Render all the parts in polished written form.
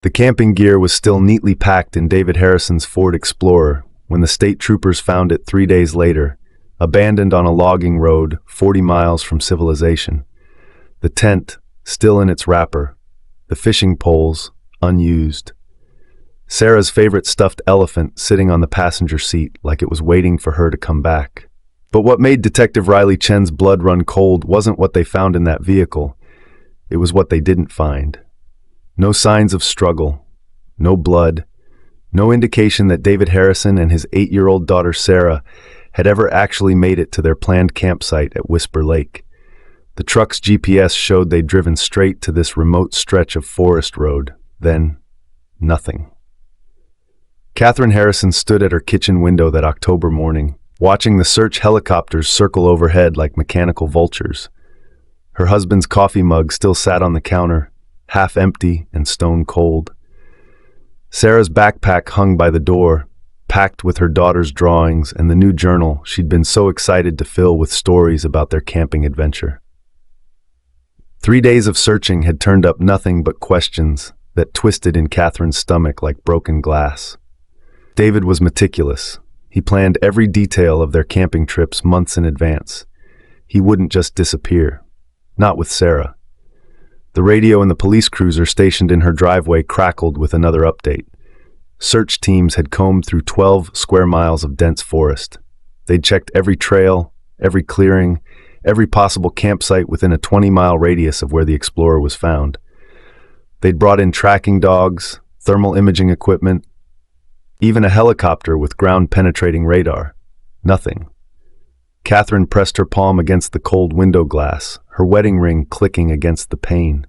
The camping gear was still neatly packed in David Harrison's Ford Explorer when the state troopers found it 3 days later, abandoned on a logging road 40 miles from civilization. The tent, still in its wrapper, the fishing poles, unused. Sarah's favorite stuffed elephant sitting on the passenger seat like it was waiting for her to come back. But what made Detective Riley Chen's blood run cold wasn't what they found in that vehicle. It was what they didn't find. No signs of struggle, no blood, no indication that David Harrison and his 8-year-old daughter Sarah had ever actually made it to their planned campsite at Whisper Lake. The truck's GPS showed they'd driven straight to this remote stretch of forest road. Then, nothing. Catherine Harrison stood at her kitchen window that October morning, watching the search helicopters circle overhead like mechanical vultures. Her husband's coffee mug still sat on the counter, half empty and stone cold. Sarah's backpack hung by the door, packed with her daughter's drawings and the new journal she'd been so excited to fill with stories about their camping adventure. 3 days of searching had turned up nothing but questions that twisted in Catherine's stomach like broken glass. David was meticulous. He planned every detail of their camping trips months in advance. He wouldn't just disappear. Not with Sarah. The radio in the police cruiser stationed in her driveway crackled with another update. Search teams had combed through 12 square miles of dense forest. They'd checked every trail, every clearing, every possible campsite within a 20-mile radius of where the Explorer was found. They'd brought in tracking dogs, thermal imaging equipment, even a helicopter with ground-penetrating radar. Nothing. Catherine pressed her palm against the cold window glass, her wedding ring clicking against the pane.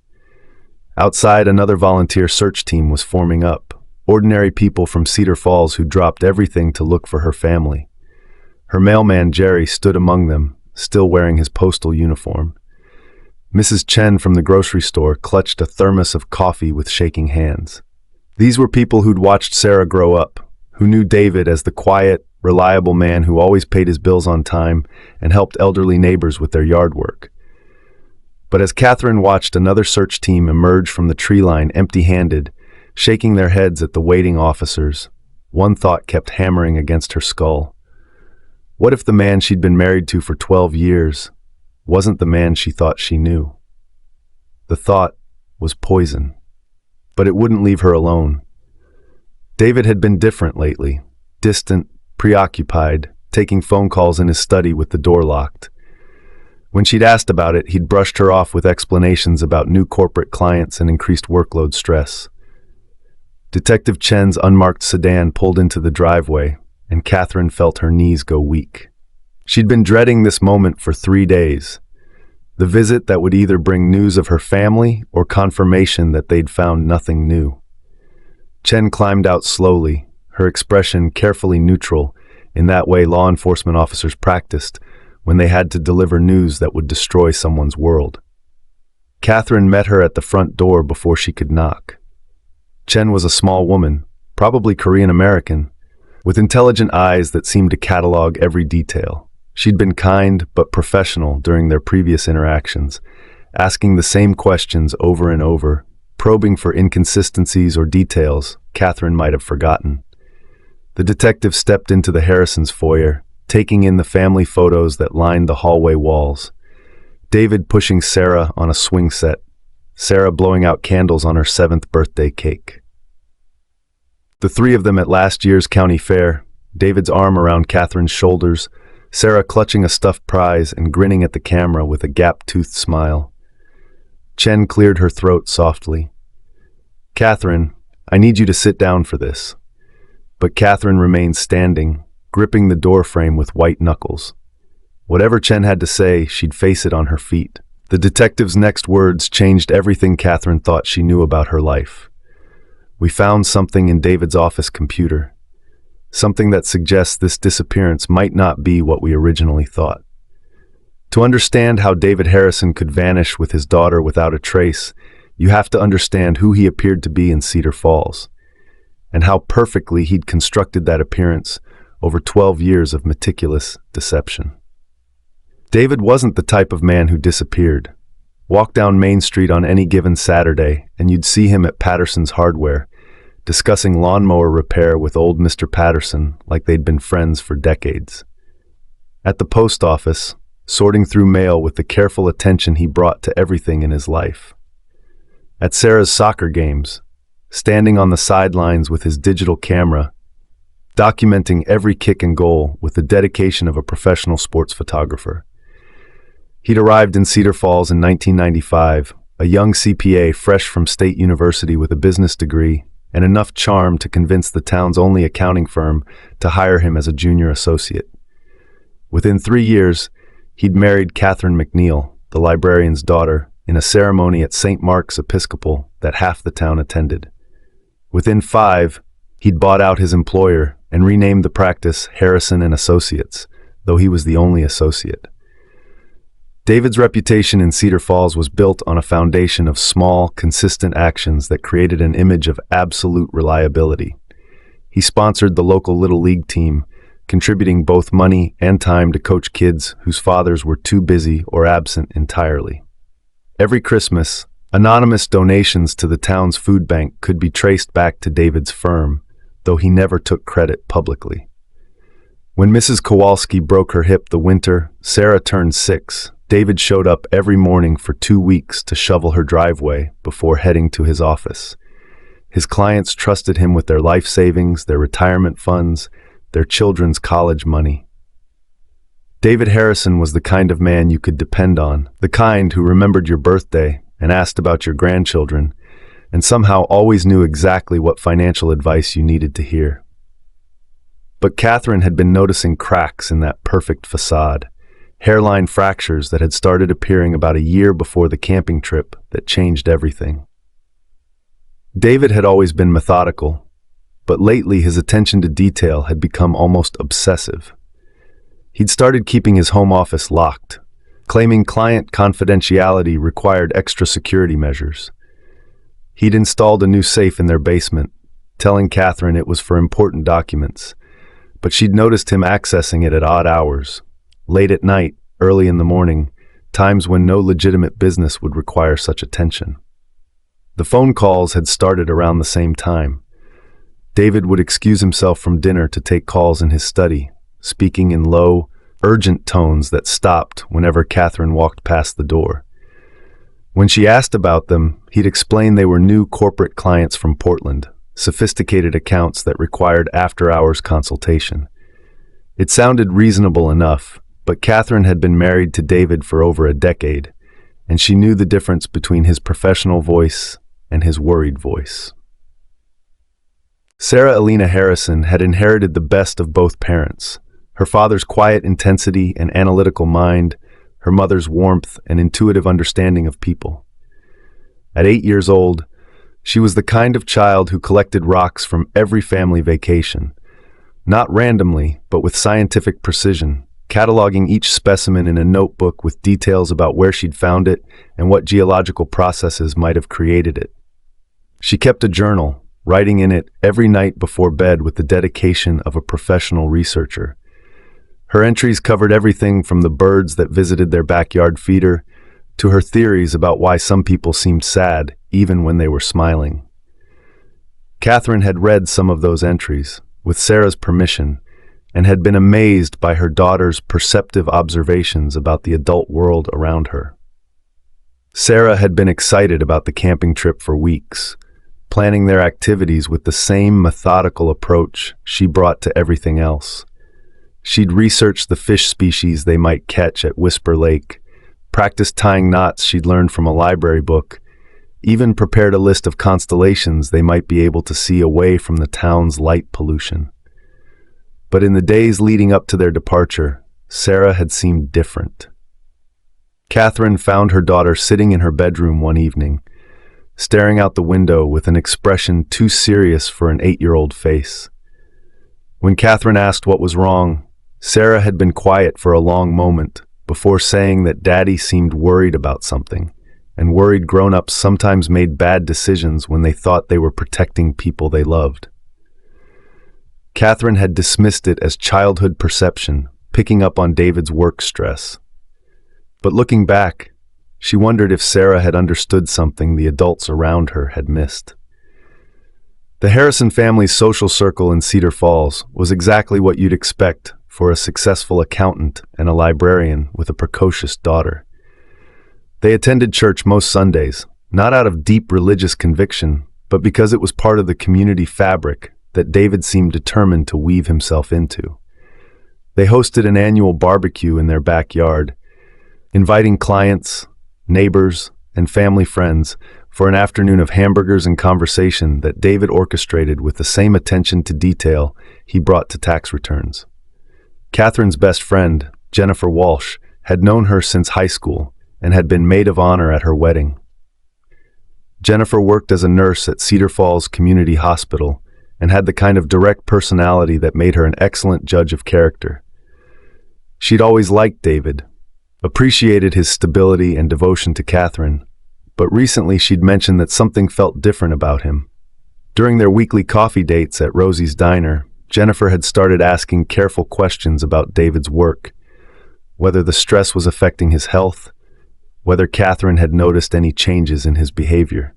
Outside, another volunteer search team was forming up, ordinary people from Cedar Falls who dropped everything to look for her family. Her mailman, Jerry, stood among them, still wearing his postal uniform. Mrs. Chen from the grocery store clutched a thermos of coffee with shaking hands. These were people who'd watched Sarah grow up, who knew David as the quiet, reliable man who always paid his bills on time and helped elderly neighbors with their yard work. But as Catherine watched another search team emerge from the tree line empty-handed, shaking their heads at the waiting officers, one thought kept hammering against her skull. What if the man she'd been married to for 12 years wasn't the man she thought she knew? The thought was poison, but it wouldn't leave her alone. David had been different lately, distant, preoccupied, taking phone calls in his study with the door locked. When she'd asked about it, he'd brushed her off with explanations about new corporate clients and increased workload stress. Detective Chen's unmarked sedan pulled into the driveway, and Catherine felt her knees go weak. She'd been dreading this moment for 3 days, the visit that would either bring news of her family or confirmation that they'd found nothing new. Chen climbed out slowly, her expression carefully neutral, in that way law enforcement officers practiced when they had to deliver news that would destroy someone's world. Catherine met her at the front door before she could knock. Chen was a small woman, probably Korean-American, with intelligent eyes that seemed to catalog every detail. She'd been kind but professional during their previous interactions, asking the same questions over and over, probing for inconsistencies or details Catherine might have forgotten. The detective stepped into the Harrisons' foyer, taking in the family photos that lined the hallway walls. David pushing Sarah on a swing set, Sarah blowing out candles on her 7th birthday cake. The three of them at last year's county fair, David's arm around Catherine's shoulders, Sarah clutching a stuffed prize and grinning at the camera with a gap-toothed smile. Chen cleared her throat softly. "Catherine, I need you to sit down for this." But Catherine remained standing, gripping the door frame with white knuckles. Whatever Chen had to say, she'd face it on her feet. The detective's next words changed everything Catherine thought she knew about her life. "We found something in David's office computer. Something that suggests this disappearance might not be what we originally thought." To understand how David Harrison could vanish with his daughter without a trace, you have to understand who he appeared to be in Cedar Falls, and how perfectly he'd constructed that appearance over 12 years of meticulous deception. David wasn't the type of man who disappeared. Walk down Main Street on any given Saturday, and you'd see him at Patterson's Hardware, discussing lawnmower repair with old Mr. Patterson like they'd been friends for decades. At the post office, sorting through mail with the careful attention he brought to everything in his life. At Sarah's soccer games, standing on the sidelines with his digital camera, documenting every kick and goal with the dedication of a professional sports photographer. He'd arrived in Cedar Falls in 1995, a young CPA fresh from State University with a business degree and enough charm to convince the town's only accounting firm to hire him as a junior associate. Within 3 years, he'd married Catherine McNeil, the librarian's daughter, in a ceremony at St. Mark's Episcopal that half the town attended. Within 5, he'd bought out his employer and renamed the practice Harrison and Associates, though he was the only associate. David's reputation in Cedar Falls was built on a foundation of small, consistent actions that created an image of absolute reliability. He sponsored the local Little League team, contributing both money and time to coach kids whose fathers were too busy or absent entirely. Every Christmas, anonymous donations to the town's food bank could be traced back to David's firm, though he never took credit publicly. When Mrs. Kowalski broke her hip the winter Sarah turned 6, David showed up every morning for 2 weeks to shovel her driveway before heading to his office. His clients trusted him with their life savings, their retirement funds, their children's college money. David Harrison was the kind of man you could depend on, the kind who remembered your birthday and asked about your grandchildren, and somehow always knew exactly what financial advice you needed to hear. But Catherine had been noticing cracks in that perfect facade, hairline fractures that had started appearing about a year before the camping trip that changed everything. David had always been methodical, but lately his attention to detail had become almost obsessive. He'd started keeping his home office locked, claiming client confidentiality required extra security measures. He'd installed a new safe in their basement, telling Catherine it was for important documents, but she'd noticed him accessing it at odd hours, late at night, early in the morning, times when no legitimate business would require such attention. The phone calls had started around the same time. David would excuse himself from dinner to take calls in his study, speaking in low, urgent tones that stopped whenever Catherine walked past the door. When she asked about them, he'd explain they were new corporate clients from Portland, sophisticated accounts that required after-hours consultation. It sounded reasonable enough, but Catherine had been married to David for over a decade, and she knew the difference between his professional voice and his worried voice. Sarah Elena Harrison had inherited the best of both parents, her father's quiet intensity and analytical mind, her mother's warmth and intuitive understanding of people. At 8 years old, she was the kind of child who collected rocks from every family vacation, not randomly, but with scientific precision, cataloging each specimen in a notebook with details about where she'd found it and what geological processes might have created it. She kept a journal, writing in it every night before bed with the dedication of a professional researcher. Her entries covered everything from the birds that visited their backyard feeder to her theories about why some people seemed sad even when they were smiling. Catherine had read some of those entries, with Sarah's permission, and had been amazed by her daughter's perceptive observations about the adult world around her. Sarah had been excited about the camping trip for weeks, planning their activities with the same methodical approach she brought to everything else. She'd researched the fish species they might catch at Whisper Lake, practiced tying knots she'd learned from a library book, even prepared a list of constellations they might be able to see away from the town's light pollution. But in the days leading up to their departure, Sarah had seemed different. Catherine found her daughter sitting in her bedroom one evening, staring out the window with an expression too serious for an 8-year-old face. When Catherine asked what was wrong, Sarah had been quiet for a long moment before saying that Daddy seemed worried about something, and worried grown-ups sometimes made bad decisions when they thought they were protecting people they loved. Catherine had dismissed it as childhood perception, picking up on David's work stress. But looking back, She wondered if Sarah had understood something the adults around her had missed. The Harrison family's social circle in Cedar Falls was exactly what you'd expect for a successful accountant and a librarian with a precocious daughter. They attended church most Sundays, not out of deep religious conviction, but because it was part of the community fabric that David seemed determined to weave himself into. They hosted an annual barbecue in their backyard, inviting clients, neighbors, and family friends for an afternoon of hamburgers and conversation that David orchestrated with the same attention to detail he brought to tax returns. Catherine's best friend, Jennifer Walsh, had known her since high school and had been maid of honor at her wedding. Jennifer worked as a nurse at Cedar Falls Community Hospital and had the kind of direct personality that made her an excellent judge of character. She'd always liked David, appreciated his stability and devotion to Catherine, but recently she'd mentioned that something felt different about him. During their weekly coffee dates at Rosie's Diner, Jennifer had started asking careful questions about David's work, whether the stress was affecting his health, whether Catherine had noticed any changes in his behavior.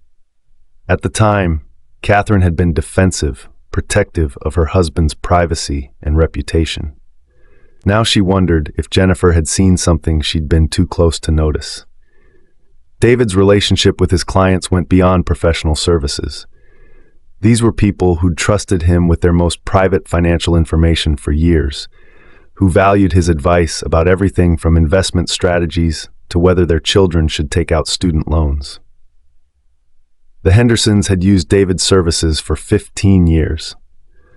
At the time, Catherine had been defensive, protective of her husband's privacy and reputation. Now she wondered if Jennifer had seen something she'd been too close to notice. David's relationship with his clients went beyond professional services. These were people who'd trusted him with their most private financial information for years, who valued his advice about everything from investment strategies to whether their children should take out student loans. The Hendersons had used David's services for 15 years,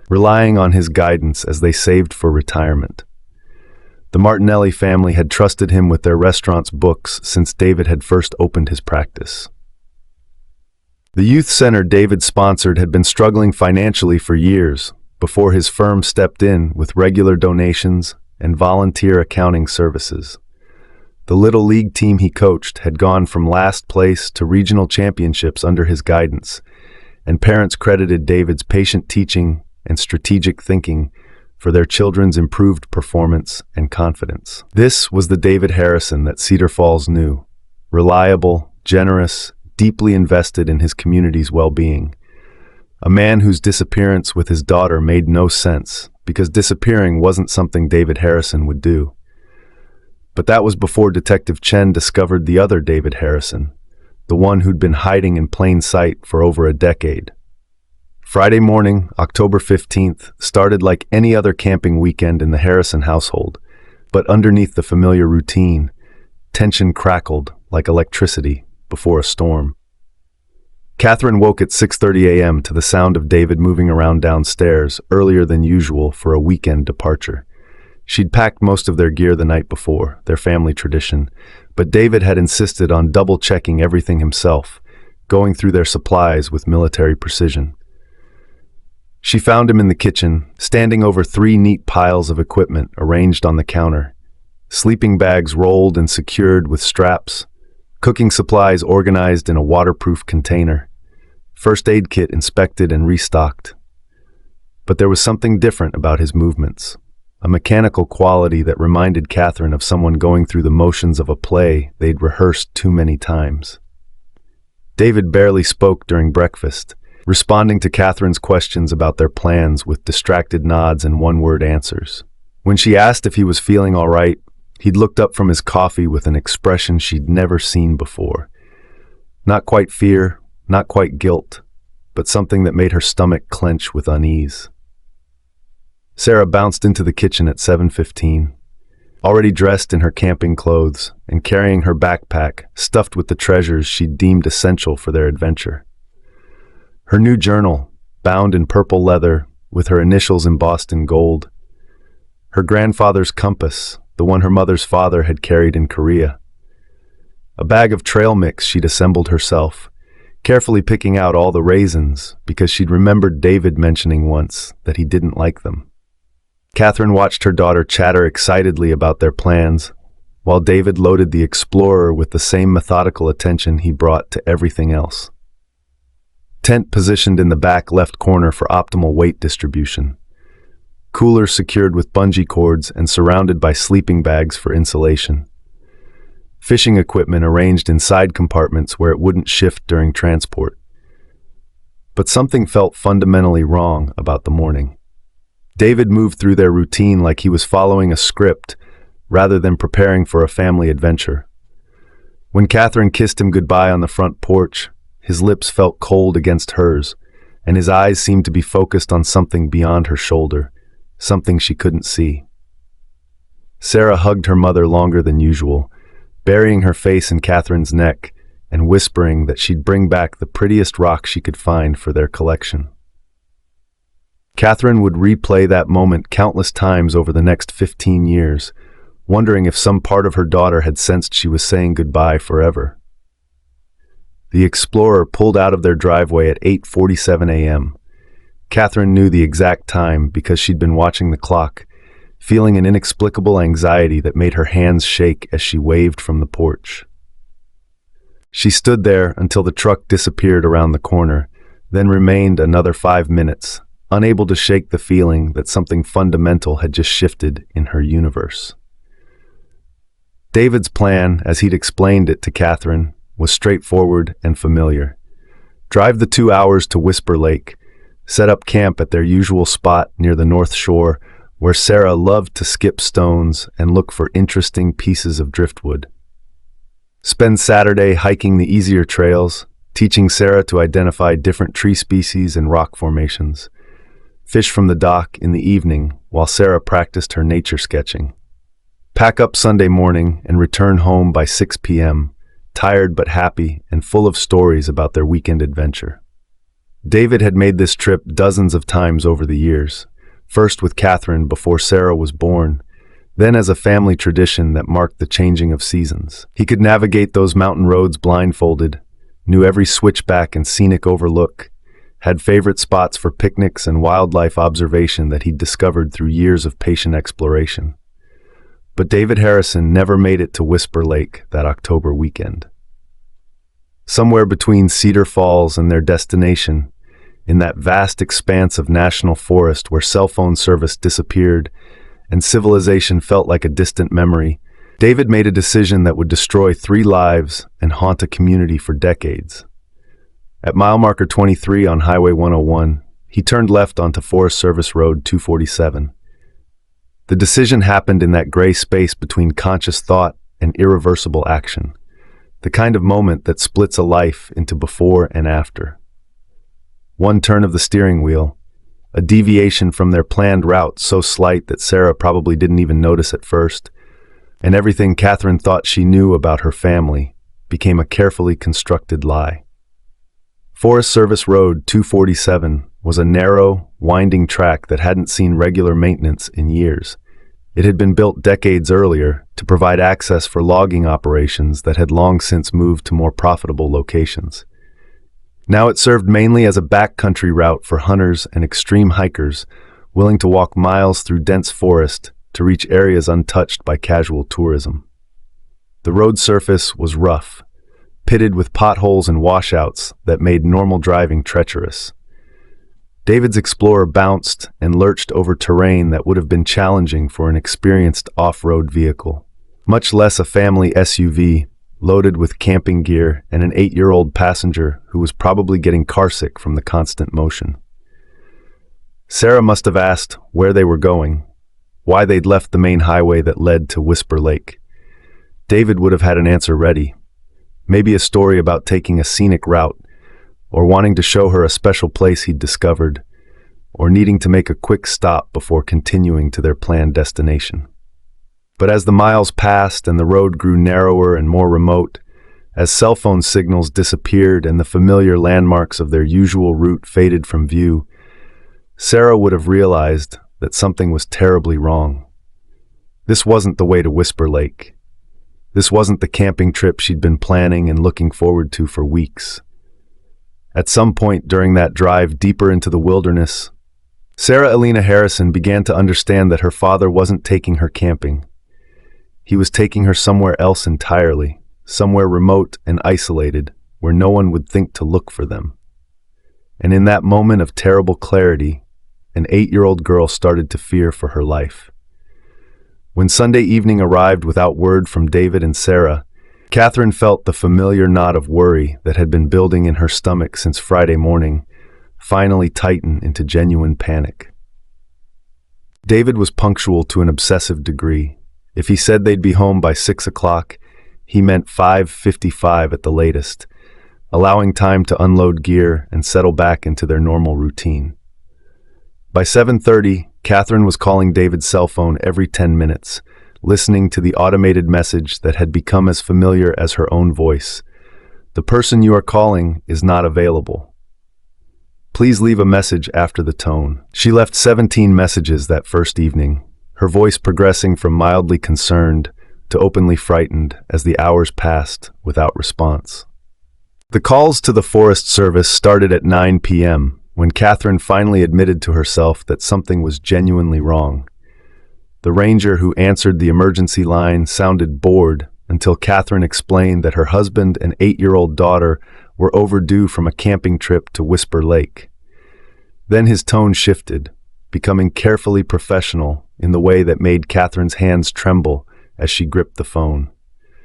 relying on his guidance as they saved for retirement. The Martinelli family had trusted him with their restaurant's books since David had first opened his practice. The youth center David sponsored had been struggling financially for years before his firm stepped in with regular donations and volunteer accounting services. The Little League team he coached had gone from last place to regional championships under his guidance, and parents credited David's patient teaching and strategic thinking for their children's improved performance and confidence. This was the David Harrison that Cedar Falls knew: reliable, generous, deeply invested in his community's well-being. A man whose disappearance with his daughter made no sense, because disappearing wasn't something David Harrison would do. But that was before Detective Chen discovered the other David Harrison, the one who'd been hiding in plain sight for over a decade. Friday morning, October 15th, started like any other camping weekend in the Harrison household, but underneath the familiar routine, tension crackled like electricity before a storm. Catherine woke at 6:30 a.m. to the sound of David moving around downstairs earlier than usual for a weekend departure. She'd packed most of their gear the night before, their family tradition, but David had insisted on double-checking everything himself, going through their supplies with military precision. She found him in the kitchen, standing over 3 neat piles of equipment arranged on the counter, sleeping bags rolled and secured with straps, cooking supplies organized in a waterproof container, first aid kit inspected and restocked. But there was something different about his movements, a mechanical quality that reminded Catherine of someone going through the motions of a play they'd rehearsed too many times. David barely spoke during breakfast, responding to Catherine's questions about their plans with distracted nods and one-word answers. When she asked if he was feeling all right, he'd looked up from his coffee with an expression she'd never seen before. Not quite fear, not quite guilt, but something that made her stomach clench with unease. Sarah bounced into the kitchen at 7:15, already dressed in her camping clothes and carrying her backpack stuffed with the treasures she'd deemed essential for their adventure. Her new journal, bound in purple leather with her initials embossed in gold. Her grandfather's compass, the one her mother's father had carried in Korea. A bag of trail mix she'd assembled herself, carefully picking out all the raisins because she'd remembered David mentioning once that he didn't like them. Catherine watched her daughter chatter excitedly about their plans, while David loaded the Explorer with the same methodical attention he brought to everything else. Tent positioned in the back left corner for optimal weight distribution. Cooler secured with bungee cords and surrounded by sleeping bags for insulation. fishing equipment arranged in side compartments where it wouldn't shift during transport. But something felt fundamentally wrong about the morning. David moved through their routine like he was following a script rather than preparing for a family adventure. When Catherine kissed him goodbye on the front porch, his lips felt cold against hers, and his eyes seemed to be focused on something beyond her shoulder, something she couldn't see. Sarah hugged her mother longer than usual, burying her face in Catherine's neck and whispering that she'd bring back the prettiest rock she could find for their collection. Catherine would replay that moment countless times over the next 15 years, wondering if some part of her daughter had sensed she was saying goodbye forever. The Explorer pulled out of their driveway at 8:47 a.m. Catherine knew the exact time because she'd been watching the clock, feeling an inexplicable anxiety that made her hands shake as she waved from the porch. She stood there until the truck disappeared around the corner, then remained another 5 minutes, unable to shake the feeling that something fundamental had just shifted in her universe. David's plan, as he'd explained it to Catherine, was straightforward and familiar. Drive the 2 hours to Whisper Lake, set up camp at their usual spot near the North Shore, where Sarah loved to skip stones and look for interesting pieces of driftwood. Spend Saturday hiking the easier trails, teaching Sarah to identify different tree species and rock formations. Fish from the dock in the evening while Sarah practiced her nature sketching. Pack up Sunday morning and return home by 6 p.m., tired but happy and full of stories about their weekend adventure. David had made this trip dozens of times over the years, first with Catherine before Sarah was born, then as a family tradition that marked the changing of seasons. He could navigate those mountain roads blindfolded, knew every switchback and scenic overlook, had favorite spots for picnics and wildlife observation that he'd discovered through years of patient exploration. But David Harrison never made it to Whisper Lake that October weekend. Somewhere between Cedar Falls and their destination, in that vast expanse of national forest where cell phone service disappeared and civilization felt like a distant memory, David made a decision that would destroy 3 lives and haunt a community for decades. At mile marker 23 on Highway 101, he turned left onto Forest Service Road 247. The decision happened in that gray space between conscious thought and irreversible action, the kind of moment that splits a life into before and after. One turn of the steering wheel, a deviation from their planned route so slight that Sarah probably didn't even notice at first, and everything Catherine thought she knew about her family became a carefully constructed lie. Forest Service Road 247 was a narrow, winding track that hadn't seen regular maintenance in years. It had been built decades earlier to provide access for logging operations that had long since moved to more profitable locations. Now it served mainly as a backcountry route for hunters and extreme hikers willing to walk miles through dense forest to reach areas untouched by casual tourism. The road surface was rough, pitted with potholes and washouts that made normal driving treacherous. David's Explorer bounced and lurched over terrain that would have been challenging for an experienced off-road vehicle, much less a family SUV loaded with camping gear and an 8-year-old passenger who was probably getting carsick from the constant motion. Sarah must have asked where they were going, why they'd left the main highway that led to Whisper Lake. David would have had an answer ready, maybe a story about taking a scenic route, or wanting to show her a special place he'd discovered, or needing to make a quick stop before continuing to their planned destination. But as the miles passed and the road grew narrower and more remote, as cell phone signals disappeared and the familiar landmarks of their usual route faded from view, Sarah would have realized that something was terribly wrong. This wasn't the way to Whisper Lake. This wasn't the camping trip she'd been planning and looking forward to for weeks. At some point during that drive deeper into the wilderness, Sarah Elena Harrison began to understand that her father wasn't taking her camping. He was taking her somewhere else entirely, somewhere remote and isolated, where no one would think to look for them. And in that moment of terrible clarity, an 8-year-old girl started to fear for her life. When Sunday evening arrived without word from David and Sarah, Catherine felt the familiar knot of worry that had been building in her stomach since Friday morning finally tighten into genuine panic. David was punctual to an obsessive degree. If he said they'd be home by 6 o'clock, he meant 5:55 at the latest, allowing time to unload gear and settle back into their normal routine. By 7:30, Catherine was calling David's cell phone every 10 minutes, listening to the automated message that had become as familiar as her own voice. "The person you are calling is not available. Please leave a message after the tone." She left 17 messages that first evening, her voice progressing from mildly concerned to openly frightened as the hours passed without response. The calls to the Forest Service started at 9 p.m., when Catherine finally admitted to herself that something was genuinely wrong. The ranger who answered the emergency line sounded bored until Catherine explained that her husband and 8-year-old daughter were overdue from a camping trip to Whisper Lake. Then his tone shifted, becoming carefully professional in the way that made Catherine's hands tremble as she gripped the phone.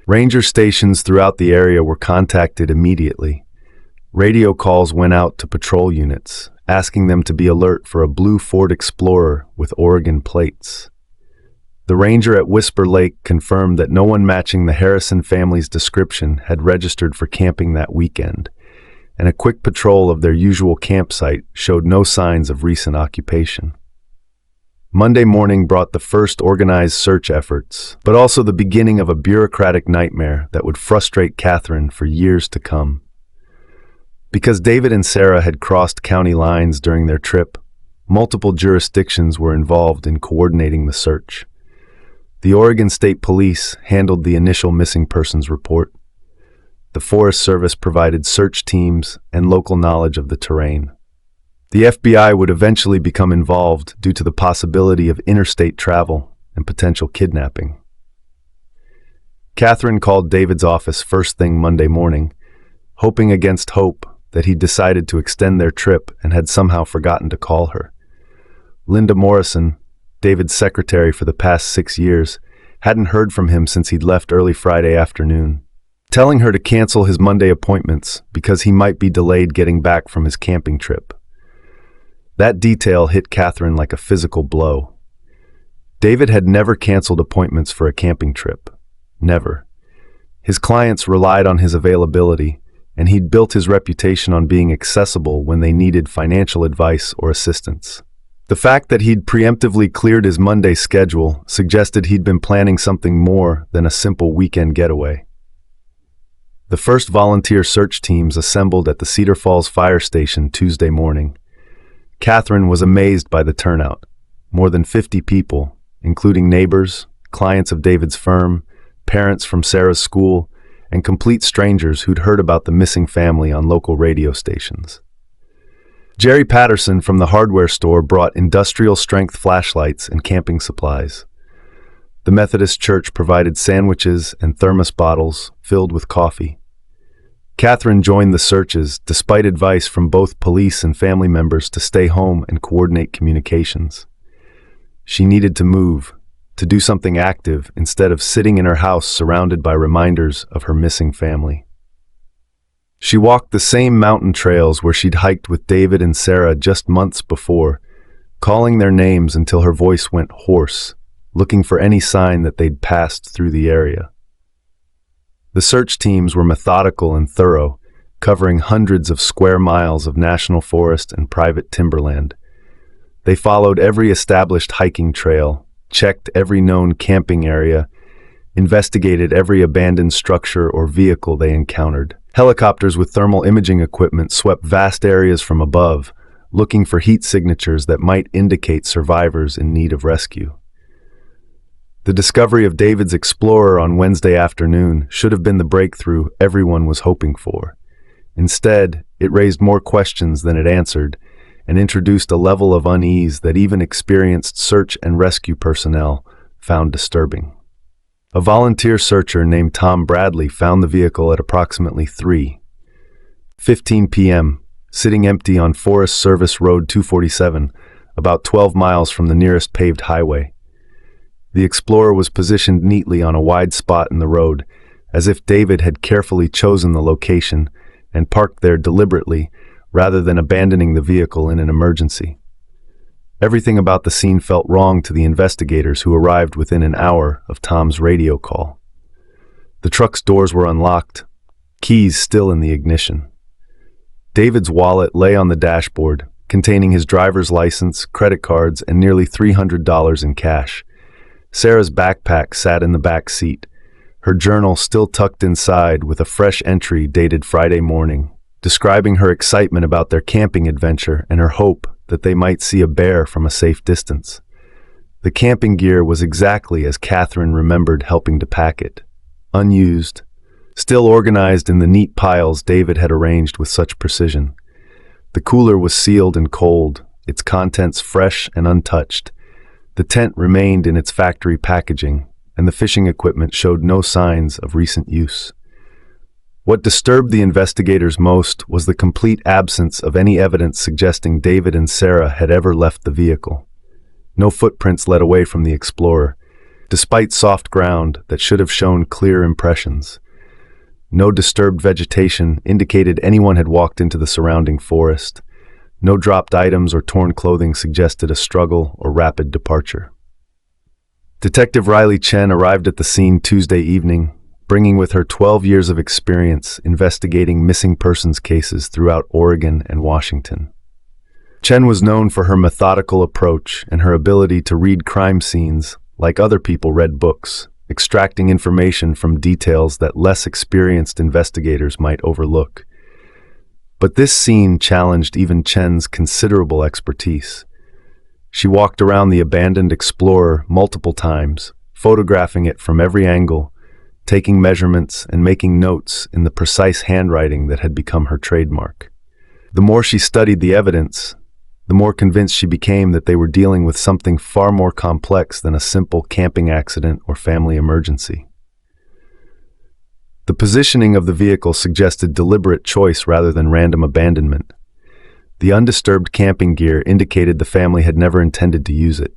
Ranger stations throughout the area were contacted immediately. Radio calls went out to patrol units, asking them to be alert for a blue Ford Explorer with Oregon plates. The ranger at Whisper Lake confirmed that no one matching the Harrison family's description had registered for camping that weekend, and a quick patrol of their usual campsite showed no signs of recent occupation. Monday morning brought the first organized search efforts, but also the beginning of a bureaucratic nightmare that would frustrate Catherine for years to come. Because David and Sarah had crossed county lines during their trip, multiple jurisdictions were involved in coordinating the search. The Oregon State Police handled the initial missing persons report. The Forest Service provided search teams and local knowledge of the terrain. The FBI would eventually become involved due to the possibility of interstate travel and potential kidnapping. Catherine called David's office first thing Monday morning, hoping against hope that he'd decided to extend their trip and had somehow forgotten to call her. Linda Morrison, David's secretary for the past 6 years, hadn't heard from him since he'd left early Friday afternoon, telling her to cancel his Monday appointments because he might be delayed getting back from his camping trip. That detail hit Catherine like a physical blow. David had never canceled appointments for a camping trip. Never. His clients relied on his availability, and he'd built his reputation on being accessible when they needed financial advice or assistance. The fact that he'd preemptively cleared his Monday schedule suggested he'd been planning something more than a simple weekend getaway. The first volunteer search teams assembled at the Cedar Falls Fire Station Tuesday morning. Catherine was amazed by the turnout. More than 50 people, including neighbors, clients of David's firm, parents from Sarah's school, and complete strangers who'd heard about the missing family on local radio stations. Jerry Patterson from the hardware store brought industrial-strength flashlights and camping supplies. The Methodist Church provided sandwiches and thermos bottles filled with coffee. Catherine joined the searches despite advice from both police and family members to stay home and coordinate communications. She needed to move, to do something active instead of sitting in her house surrounded by reminders of her missing family. She walked the same mountain trails where she'd hiked with David and Sarah just months before, calling their names until her voice went hoarse, looking for any sign that they'd passed through the area. The search teams were methodical and thorough, covering hundreds of square miles of national forest and private timberland. They followed every established hiking trail, checked every known camping area, investigated every abandoned structure or vehicle they encountered. Helicopters with thermal imaging equipment swept vast areas from above, looking for heat signatures that might indicate survivors in need of rescue. The discovery of David's Explorer on Wednesday afternoon should have been the breakthrough everyone was hoping for. Instead, it raised more questions than it answered, and introduced a level of unease that even experienced search and rescue personnel found disturbing. A volunteer searcher named Tom Bradley found the vehicle at approximately 3:15 p.m., sitting empty on Forest Service Road 247, about 12 miles from the nearest paved highway. The Explorer was positioned neatly on a wide spot in the road, as if David had carefully chosen the location and parked there deliberately rather than abandoning the vehicle in an emergency. Everything about the scene felt wrong to the investigators who arrived within an hour of Tom's radio call. The truck's doors were unlocked, keys still in the ignition. David's wallet lay on the dashboard, containing his driver's license, credit cards, and nearly $300 in cash. Sarah's backpack sat in the back seat, her journal still tucked inside with a fresh entry dated Friday morning, describing her excitement about their camping adventure and her hope that they might see a bear from a safe distance. The camping gear was exactly as Catherine remembered helping to pack it, unused, still organized in the neat piles David had arranged with such precision. The cooler was sealed and cold, its contents fresh and untouched. The tent remained in its factory packaging, and the fishing equipment showed no signs of recent use. What disturbed the investigators most was the complete absence of any evidence suggesting David and Sarah had ever left the vehicle. No footprints led away from the Explorer, despite soft ground that should have shown clear impressions. No disturbed vegetation indicated anyone had walked into the surrounding forest. No dropped items or torn clothing suggested a struggle or rapid departure. Detective Riley Chen arrived at the scene Tuesday evening, bringing with her 12 years of experience investigating missing persons cases throughout Oregon and Washington. Chen was known for her methodical approach and her ability to read crime scenes like other people read books, extracting information from details that less experienced investigators might overlook. But this scene challenged even Chen's considerable expertise. She walked around the abandoned Explorer multiple times, photographing it from every angle, taking measurements and making notes in the precise handwriting that had become her trademark. The more she studied the evidence, the more convinced she became that they were dealing with something far more complex than a simple camping accident or family emergency. The positioning of the vehicle suggested deliberate choice rather than random abandonment. The undisturbed camping gear indicated the family had never intended to use it.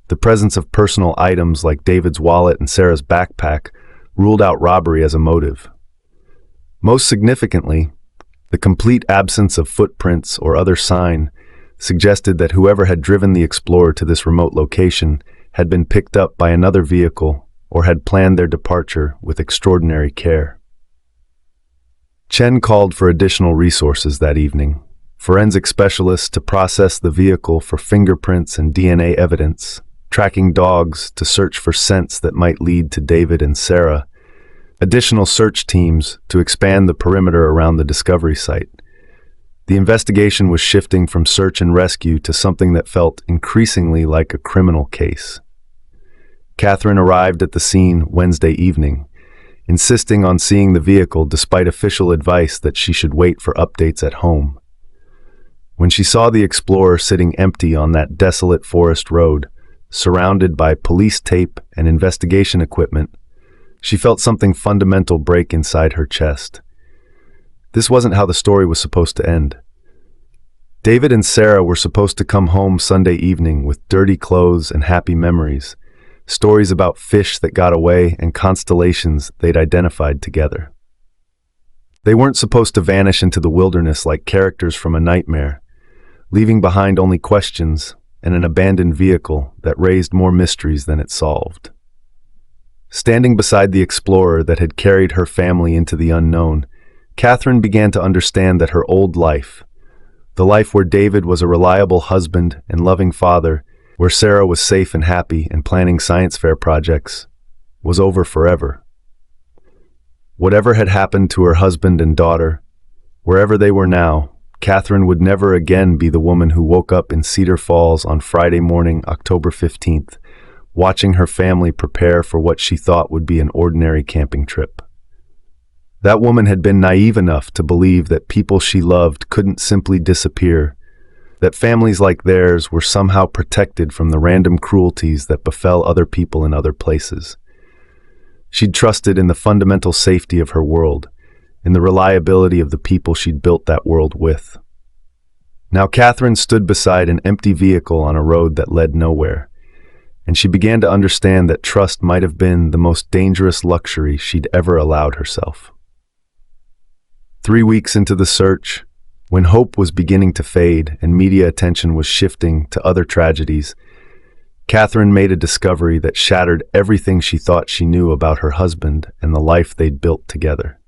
The presence of personal items like David's wallet and Sarah's backpack ruled out robbery as a motive. Most significantly, the complete absence of footprints or other sign suggested that whoever had driven the Explorer to this remote location had been picked up by another vehicle or had planned their departure with extraordinary care. Chen called for additional resources that evening: forensic specialists to process the vehicle for fingerprints and DNA evidence, tracking dogs to search for scents that might lead to David and Sarah, additional search teams to expand the perimeter around the discovery site. The investigation was shifting from search and rescue to something that felt increasingly like a criminal case. Catherine arrived at the scene Wednesday evening, insisting on seeing the vehicle despite official advice that she should wait for updates at home. When she saw the Explorer sitting empty on that desolate forest road, surrounded by police tape and investigation equipment, she felt something fundamental break inside her chest. This wasn't how the story was supposed to end. David and Sarah were supposed to come home Sunday evening with dirty clothes and happy memories, stories about fish that got away and constellations they'd identified together. They weren't supposed to vanish into the wilderness like characters from a nightmare, leaving behind only questions and an abandoned vehicle that raised more mysteries than it solved. Standing beside the Explorer that had carried her family into the unknown, Catherine began to understand that her old life, the life where David was a reliable husband and loving father, where Sarah was safe and happy and planning science fair projects, was over forever. Whatever had happened to her husband and daughter, wherever they were now, Catherine would never again be the woman who woke up in Cedar Falls on Friday morning, October 15th, watching her family prepare for what she thought would be an ordinary camping trip. That woman had been naive enough to believe that people she loved couldn't simply disappear, that families like theirs were somehow protected from the random cruelties that befell other people in other places. She'd trusted in the fundamental safety of her world, in the reliability of the people she'd built that world with. Now Catherine stood beside an empty vehicle on a road that led nowhere. and she began to understand that trust might have been the most dangerous luxury she'd ever allowed herself. 3 weeks into the search, when hope was beginning to fade and media attention was shifting to other tragedies, Catherine made a discovery that shattered everything she thought she knew about her husband and the life they'd built together.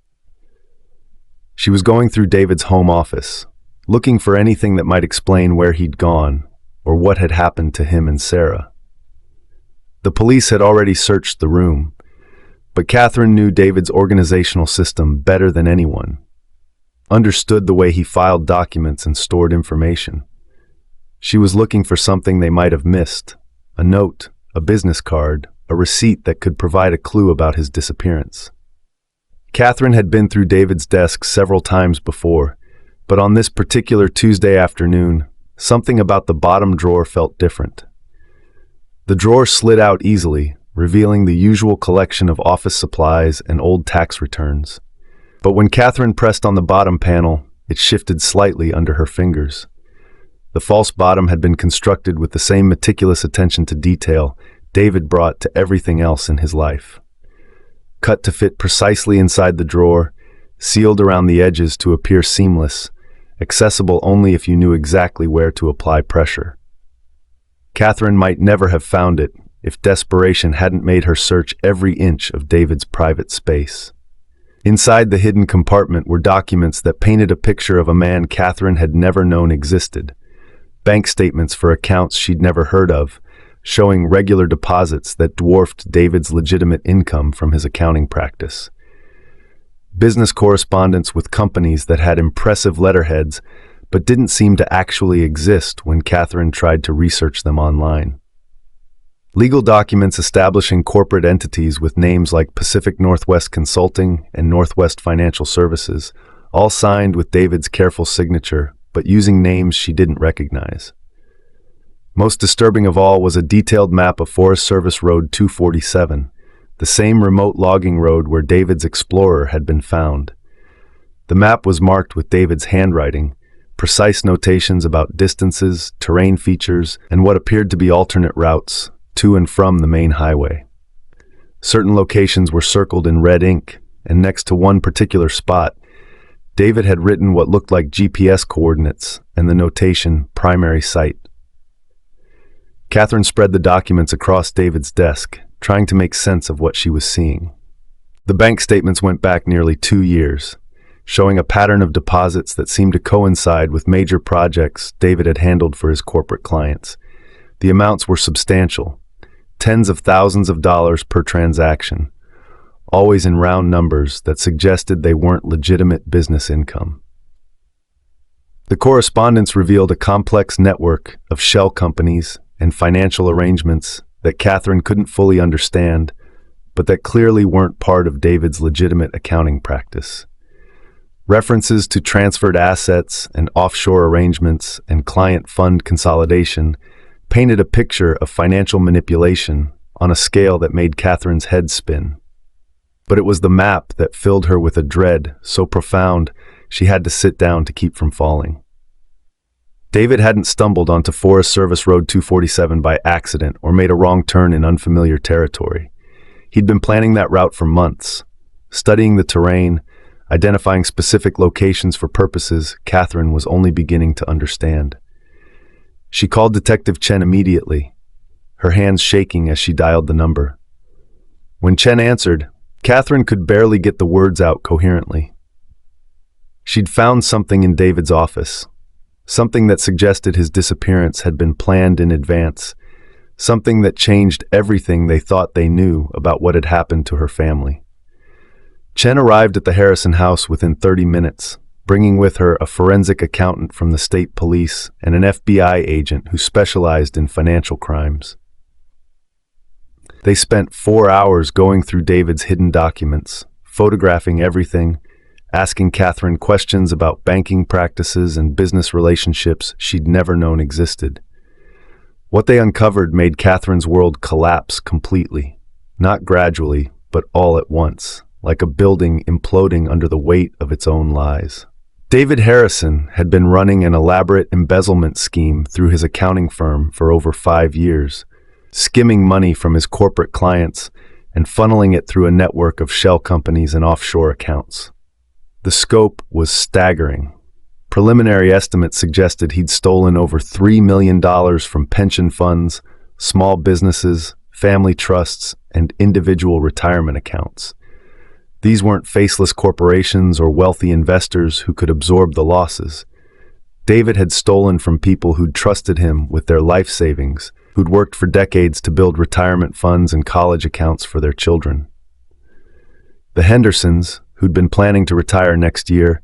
She was going through David's home office, looking for anything that might explain where he'd gone or what had happened to him and Sarah. The police had already searched the room, but Catherine knew David's organizational system better than anyone, understood the way he filed documents and stored information. She was looking for something they might have missed, a note, a business card, a receipt that could provide a clue about his disappearance. Catherine had been through David's desk several times before, but on this particular Tuesday afternoon, something about the bottom drawer felt different. The drawer slid out easily, revealing the usual collection of office supplies and old tax returns. But when Catherine pressed on the bottom panel, it shifted slightly under her fingers. The false bottom had been constructed with the same meticulous attention to detail David brought to everything else in his life. Cut to fit precisely inside the drawer, sealed around the edges to appear seamless, accessible only if you knew exactly where to apply pressure. Catherine might never have found it if desperation hadn't made her search every inch of David's private space. Inside the hidden compartment were documents that painted a picture of a man Catherine had never known existed. Bank statements for accounts she'd never heard of, showing regular deposits that dwarfed David's legitimate income from his accounting practice. Business correspondence with companies that had impressive letterheads but didn't seem to actually exist when Catherine tried to research them online. Legal documents establishing corporate entities with names like Pacific Northwest Consulting and Northwest Financial Services, all signed with David's careful signature, but using names she didn't recognize. Most disturbing of all was a detailed map of Forest Service Road 247, the same remote logging road where David's Explorer had been found. The map was marked with David's handwriting, precise notations about distances, terrain features, and what appeared to be alternate routes to and from the main highway. Certain locations were circled in red ink, and next to one particular spot, David had written what looked like GPS coordinates and the notation primary site. Catherine spread the documents across David's desk, trying to make sense of what she was seeing. The bank statements went back nearly 2 years, showing a pattern of deposits that seemed to coincide with major projects David had handled for his corporate clients. The amounts were substantial, tens of thousands of dollars per transaction, always in round numbers that suggested they weren't legitimate business income. The correspondence revealed a complex network of shell companies and financial arrangements that Catherine couldn't fully understand, but that clearly weren't part of David's legitimate accounting practice. References to transferred assets and offshore arrangements and client fund consolidation painted a picture of financial manipulation on a scale that made Catherine's head spin. But it was the map that filled her with a dread so profound she had to sit down to keep from falling. David hadn't stumbled onto Forest Service Road 247 by accident or made a wrong turn in unfamiliar territory. He'd been planning that route for months, studying the terrain, identifying specific locations for purposes Catherine was only beginning to understand. She called Detective Chen immediately, her hands shaking as she dialed the number. When Chen answered, Catherine could barely get the words out coherently. She'd found something in David's office, something that suggested his disappearance had been planned in advance, something that changed everything they thought they knew about what had happened to her family. Chen arrived at the Harrison house within 30 minutes, bringing with her a forensic accountant from the state police and an FBI agent who specialized in financial crimes. They spent 4 hours going through David's hidden documents, photographing everything, asking Catherine questions about banking practices and business relationships she'd never known existed. What they uncovered made Catherine's world collapse completely, not gradually, but all at once, like a building imploding under the weight of its own lies. David Harrison had been running an elaborate embezzlement scheme through his accounting firm for over 5 years, skimming money from his corporate clients and funneling it through a network of shell companies and offshore accounts. The scope was staggering. Preliminary estimates suggested he'd stolen over $3 million from pension funds, small businesses, family trusts, and individual retirement accounts. These weren't faceless corporations or wealthy investors who could absorb the losses. David had stolen from people who'd trusted him with their life savings, who'd worked for decades to build retirement funds and college accounts for their children. The Hendersons, who'd been planning to retire next year,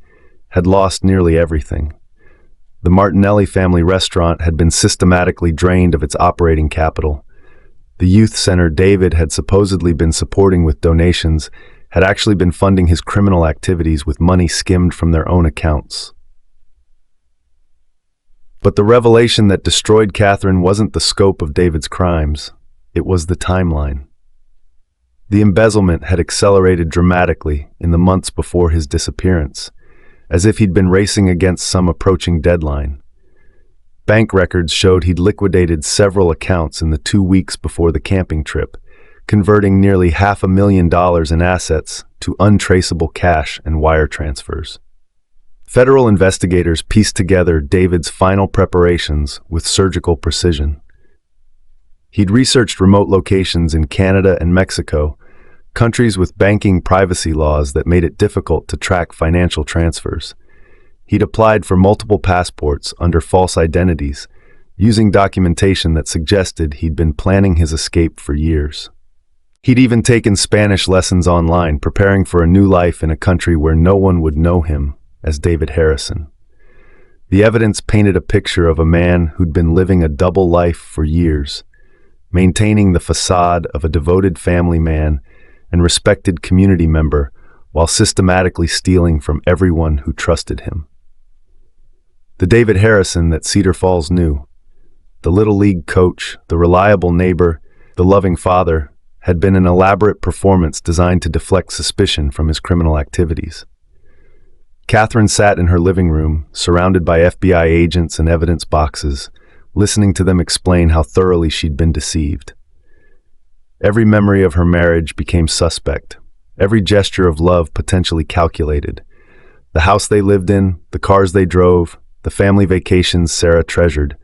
had lost nearly everything. The Martinelli family restaurant had been systematically drained of its operating capital. The youth center David had supposedly been supporting with donations had actually been funding his criminal activities with money skimmed from their own accounts. But the revelation that destroyed Catherine wasn't the scope of David's crimes, it was the timeline. The embezzlement had accelerated dramatically in the months before his disappearance, as if he'd been racing against some approaching deadline. Bank records showed he'd liquidated several accounts in the 2 weeks before the camping trip, converting nearly $500,000 in assets to untraceable cash and wire transfers. Federal investigators pieced together David's final preparations with surgical precision. He'd researched remote locations in Canada and Mexico, countries with banking privacy laws that made it difficult to track financial transfers. He'd applied for multiple passports under false identities, using documentation that suggested he'd been planning his escape for years. He'd even taken Spanish lessons online, preparing for a new life in a country where no one would know him as David Harrison. The evidence painted a picture of a man who'd been living a double life for years, maintaining the facade of a devoted family man and respected community member while systematically stealing from everyone who trusted him. The David Harrison that Cedar Falls knew, the Little League coach, the reliable neighbor, the loving father, had been an elaborate performance designed to deflect suspicion from his criminal activities. Catherine sat in her living room, surrounded by FBI agents and evidence boxes, listening to them explain how thoroughly she'd been deceived. Every memory of her marriage became suspect, every gesture of love potentially calculated. The house they lived in, the cars they drove, the family vacations Sarah treasured,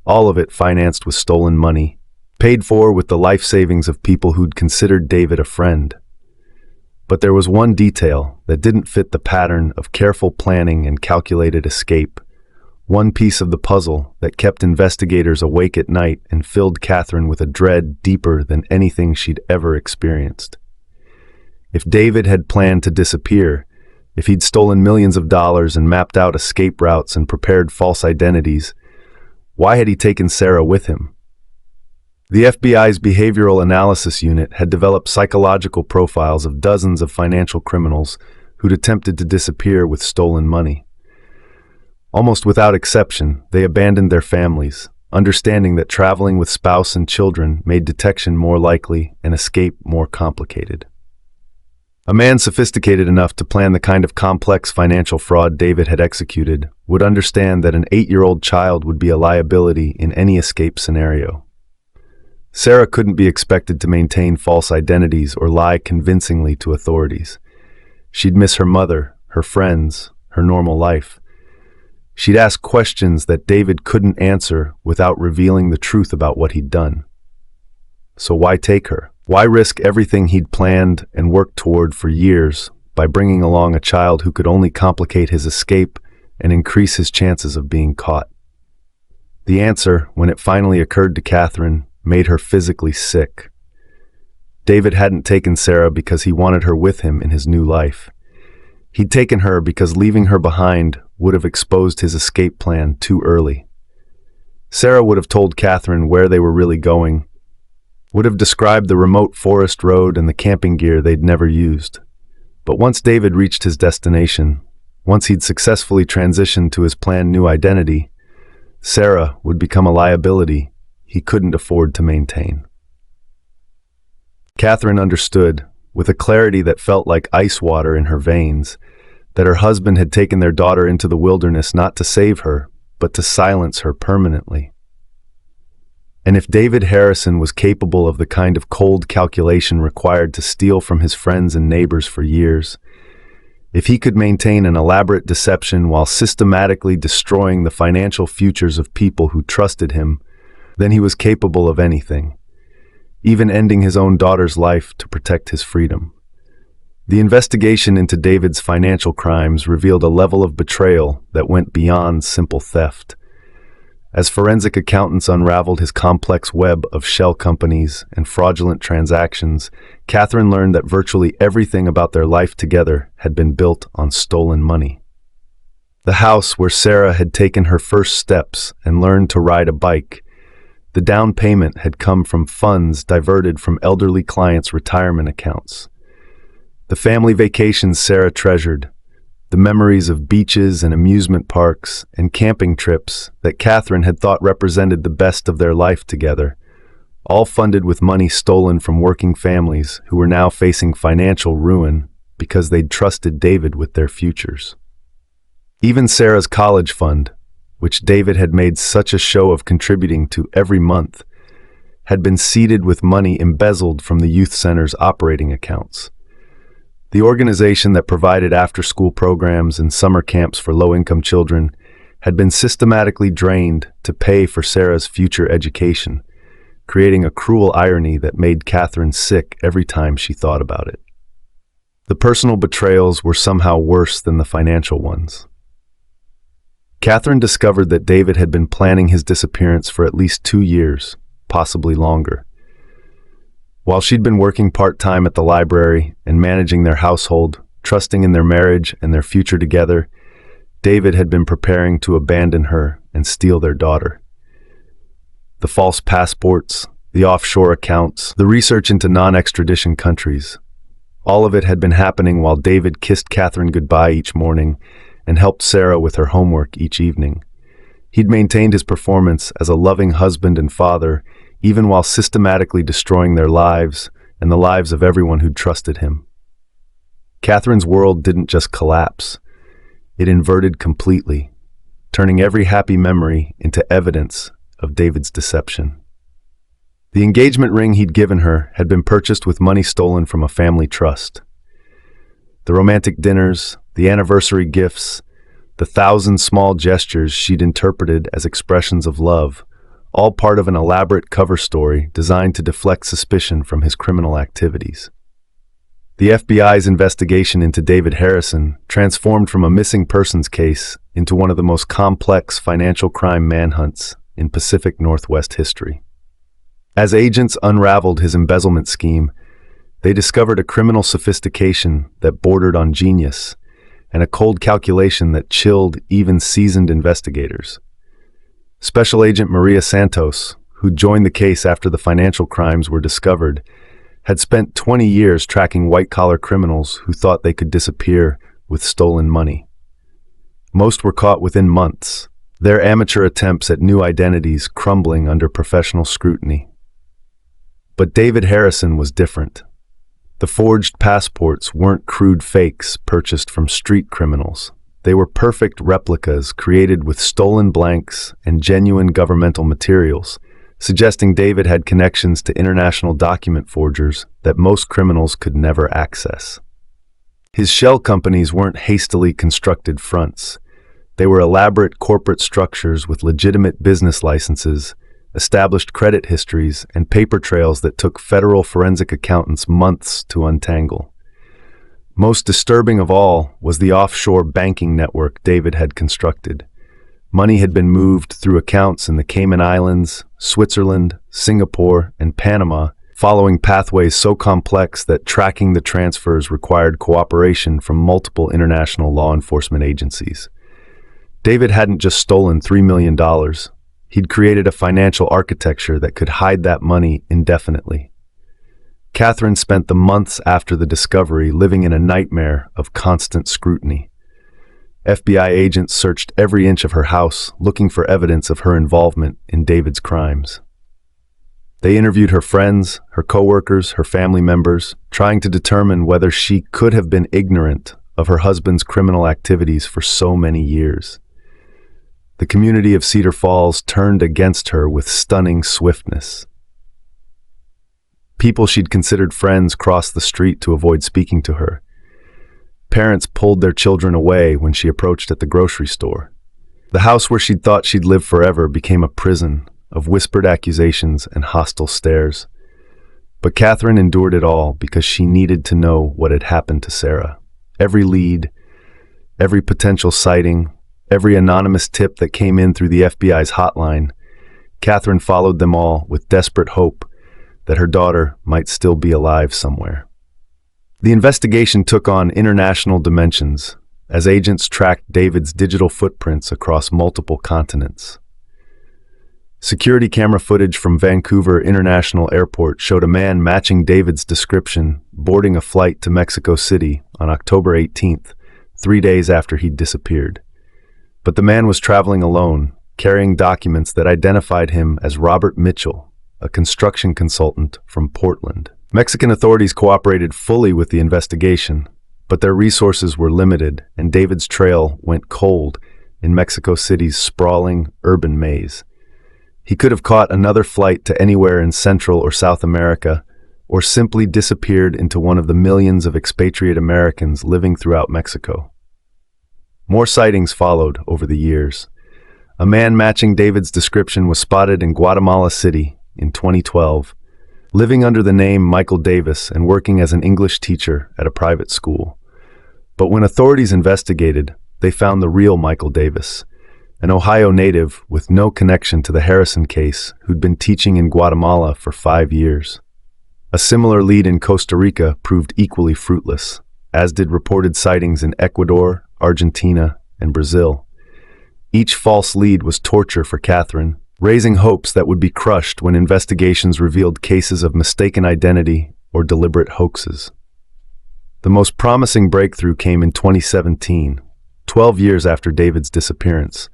all of it financed with stolen money, paid for with the life savings of people who'd considered David a friend. But there was one detail that didn't fit the pattern of careful planning and calculated escape, one piece of the puzzle that kept investigators awake at night and filled Catherine with a dread deeper than anything she'd ever experienced. If David had planned to disappear, if he'd stolen millions of dollars and mapped out escape routes and prepared false identities, why had he taken Sarah with him? The FBI's Behavioral Analysis Unit had developed psychological profiles of dozens of financial criminals who'd attempted to disappear with stolen money. Almost without exception, they abandoned their families, understanding that traveling with spouse and children made detection more likely and escape more complicated. A man sophisticated enough to plan the kind of complex financial fraud David had executed would understand that an 8-year-old child would be a liability in any escape scenario. Sarah couldn't be expected to maintain false identities or lie convincingly to authorities. She'd miss her mother, her friends, her normal life. She'd ask questions that David couldn't answer without revealing the truth about what he'd done. So why take her? Why risk everything he'd planned and worked toward for years by bringing along a child who could only complicate his escape and increase his chances of being caught? The answer, when it finally occurred to Catherine, made her physically sick. David hadn't taken Sarah because he wanted her with him in his new life. He'd taken her because leaving her behind would have exposed his escape plan too early. Sarah would have told Catherine where they were really going, would have described the remote forest road and the camping gear they'd never used. But once David reached his destination, once he'd successfully transitioned to his planned new identity, Sarah would become a liability he couldn't afford to maintain. Catherine understood, with a clarity that felt like ice water in her veins, that her husband had taken their daughter into the wilderness not to save her, but to silence her permanently. And if David Harrison was capable of the kind of cold calculation required to steal from his friends and neighbors for years, if he could maintain an elaborate deception while systematically destroying the financial futures of people who trusted him, then he was capable of anything, even ending his own daughter's life to protect his freedom. The investigation into David's financial crimes revealed a level of betrayal that went beyond simple theft. As forensic accountants unraveled his complex web of shell companies and fraudulent transactions, Catherine learned that virtually everything about their life together had been built on stolen money. The house where Sarah had taken her first steps and learned to ride a bike, the down payment had come from funds diverted from elderly clients' retirement accounts. The family vacations Sarah treasured, the memories of beaches and amusement parks and camping trips that Catherine had thought represented the best of their life together, all funded with money stolen from working families who were now facing financial ruin because they'd trusted David with their futures. Even Sarah's college fund, which David had made such a show of contributing to every month, had been seeded with money embezzled from the youth center's operating accounts. The organization that provided after-school programs and summer camps for low-income children had been systematically drained to pay for Sarah's future education, creating a cruel irony that made Catherine sick every time she thought about it. The personal betrayals were somehow worse than the financial ones. Catherine discovered that David had been planning his disappearance for at least 2 years, possibly longer. While she'd been working part-time at the library and managing their household, trusting in their marriage and their future together, David had been preparing to abandon her and steal their daughter. The false passports, the offshore accounts, the research into non-extradition countries, all of it had been happening while David kissed Catherine goodbye each morning and helped Sarah with her homework each evening. He'd maintained his performance as a loving husband and father, even while systematically destroying their lives and the lives of everyone who'd trusted him. Catherine's world didn't just collapse. It inverted completely, turning every happy memory into evidence of David's deception. The engagement ring he'd given her had been purchased with money stolen from a family trust. The romantic dinners, the anniversary gifts, the 1,000 small gestures she'd interpreted as expressions of love, all part of an elaborate cover story designed to deflect suspicion from his criminal activities. The FBI's investigation into David Harrison transformed from a missing persons case into one of the most complex financial crime manhunts in Pacific Northwest history. As agents unraveled his embezzlement scheme, they discovered a criminal sophistication that bordered on genius and a cold calculation that chilled even seasoned investigators. Special Agent Maria Santos, who joined the case after the financial crimes were discovered, had spent 20 years tracking white-collar criminals who thought they could disappear with stolen money. Most were caught within months, their amateur attempts at new identities crumbling under professional scrutiny. But David Harrison was different. The forged passports weren't crude fakes purchased from street criminals. They were perfect replicas created with stolen blanks and genuine governmental materials, suggesting David had connections to international document forgers that most criminals could never access. His shell companies weren't hastily constructed fronts. They were elaborate corporate structures with legitimate business licenses, established credit histories, and paper trails that took federal forensic accountants months to untangle. Most disturbing of all was the offshore banking network David had constructed. Money had been moved through accounts in the Cayman Islands, Switzerland, Singapore, and Panama, following pathways so complex that tracking the transfers required cooperation from multiple international law enforcement agencies. David hadn't just stolen $3 million. He'd created a financial architecture that could hide that money indefinitely. Catherine spent the months after the discovery living in a nightmare of constant scrutiny. FBI agents searched every inch of her house, looking for evidence of her involvement in David's crimes. They interviewed her friends, her coworkers, her family members, trying to determine whether she could have been ignorant of her husband's criminal activities for so many years. The community of Cedar Falls turned against her with stunning swiftness. People she'd considered friends crossed the street to avoid speaking to her. Parents pulled their children away when she approached at the grocery store. The house where she'd thought she'd live forever became a prison of whispered accusations and hostile stares. But Catherine endured it all because she needed to know what had happened to Sarah. Every lead, every potential sighting, every anonymous tip that came in through the FBI's hotline, Catherine followed them all with desperate hope that her daughter might still be alive somewhere. The investigation took on international dimensions as agents tracked David's digital footprints across multiple continents. Security camera footage from Vancouver International Airport showed a man matching David's description boarding a flight to Mexico City on October 18th, 3 days after he'd disappeared. But the man was traveling alone, carrying documents that identified him as Robert Mitchell, a construction consultant from Portland. Mexican authorities cooperated fully with the investigation, but their resources were limited and David's trail went cold in Mexico City's sprawling urban maze. He could have caught another flight to anywhere in Central or South America, or simply disappeared into one of the millions of expatriate Americans living throughout Mexico. More sightings followed over the years. A man matching David's description was spotted in Guatemala City in 2012, living under the name Michael Davis and working as an English teacher at a private school. But when authorities investigated, they found the real Michael Davis, an Ohio native with no connection to the Harrison case who'd been teaching in Guatemala for 5 years. A similar lead in Costa Rica proved equally fruitless, as did reported sightings in Ecuador, Argentina, and Brazil. Each false lead was torture for Catherine, raising hopes that would be crushed when investigations revealed cases of mistaken identity or deliberate hoaxes. The most promising breakthrough came in 2017, 12 years after David's disappearance,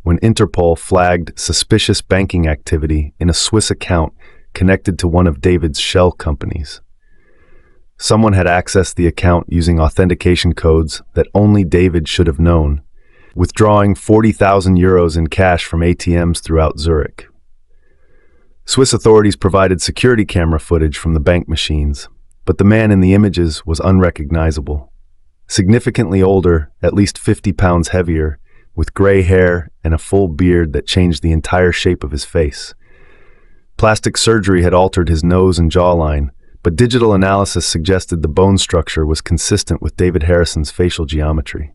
when Interpol flagged suspicious banking activity in a Swiss account connected to one of David's shell companies. Someone had accessed the account using authentication codes that only David should have known, withdrawing 40,000 euros in cash from ATMs throughout Zurich. Swiss authorities provided security camera footage from the bank machines, but the man in the images was unrecognizable. Significantly older, at least 50 pounds heavier, with gray hair and a full beard that changed the entire shape of his face. Plastic surgery had altered his nose and jawline, but digital analysis suggested the bone structure was consistent with David Harrison's facial geometry.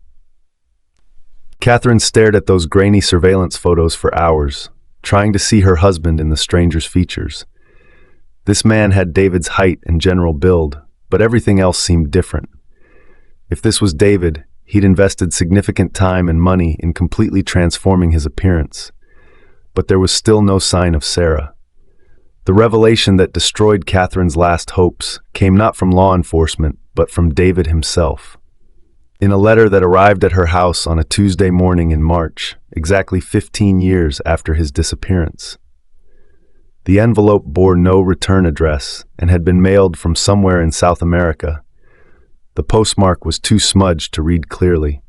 Catherine stared at those grainy surveillance photos for hours, trying to see her husband in the stranger's features. This man had David's height and general build, but everything else seemed different. If this was David, he'd invested significant time and money in completely transforming his appearance. But there was still no sign of Sarah. The revelation that destroyed Catherine's last hopes came not from law enforcement, but from David himself. In a letter that arrived at her house on a Tuesday morning in March, exactly 15 years after his disappearance. The envelope bore no return address and had been mailed from somewhere in South America. The postmark was too smudged to read clearly.